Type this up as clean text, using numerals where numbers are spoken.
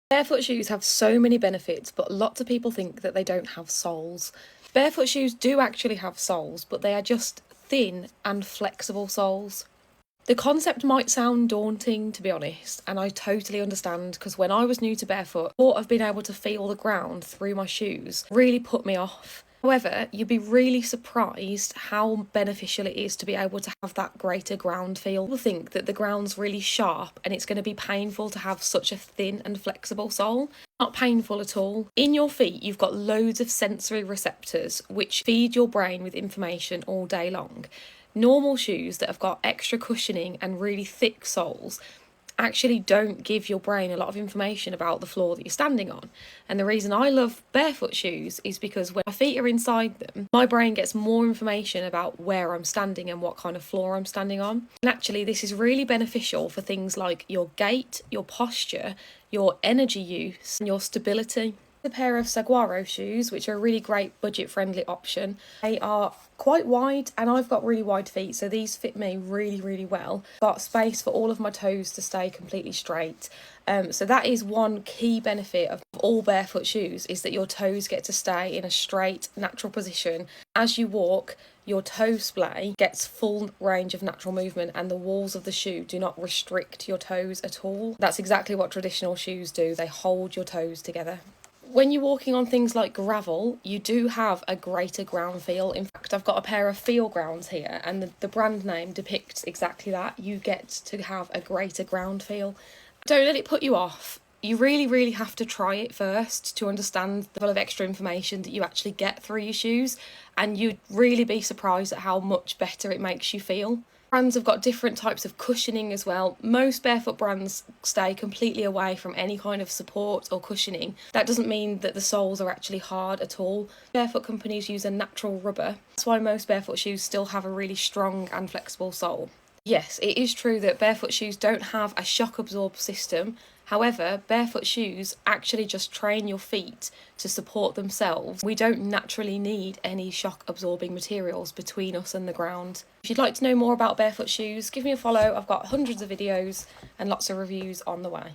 Barefoot shoes have so many benefits, but lots of people think that they don't have soles. Barefoot shoes do actually have soles, but they are just thin and flexible soles. The concept might sound daunting, to be honest, and I totally understand, because when I was new to barefoot, the thought of being able to feel the ground through my shoes really put me off. However, you'd be really surprised how beneficial it is to be able to have that greater ground feel. People think that the ground's really sharp and it's going to be painful to have such a thin and flexible sole. Not painful at all. In your feet, you've got loads of sensory receptors which feed your brain with information all day long. Normal shoes that have got extra cushioning and really thick soles actually don't give your brain a lot of information about the floor that you're standing on. And the reason I love barefoot shoes is because when my feet are inside them, my brain gets more information about where I'm standing and what kind of floor I'm standing on. And actually, this is really beneficial for things like your gait, your posture, your energy use, and your stability. A pair of saguaro shoes, which are a really great budget-friendly option. They are quite wide, and I've got really wide feet, so these fit me really well. Got space for all of my toes to stay completely straight. So that is one key benefit of all barefoot shoes, is that your toes get to stay in a straight, natural position. As you walk, your toe splay gets full range of natural movement, and the walls of the shoe do not restrict your toes at all. That's exactly what traditional shoes do. They hold your toes together. When you're walking on things like gravel, you do have a greater ground feel. In fact, I've got a pair of feel grounds here, and the brand name depicts exactly that. You get to have a greater ground feel. Don't let it put you off. You really have to try it first to understand the level of extra information that you actually get through your shoes, and you'd really be surprised at how much better it makes you feel. Brands have got different types of cushioning as well. Most barefoot brands stay completely away from any kind of support or cushioning. That doesn't mean that the soles are actually hard at all. Barefoot companies use a natural rubber. That's why most barefoot shoes still have a really strong and flexible sole. Yes, it is true that barefoot shoes don't have a shock absorb system. However, barefoot shoes actually just train your feet to support themselves. We don't naturally need any shock absorbing materials between us and the ground. If you'd like to know more about barefoot shoes, give me a follow. I've got hundreds of videos and lots of reviews on the way.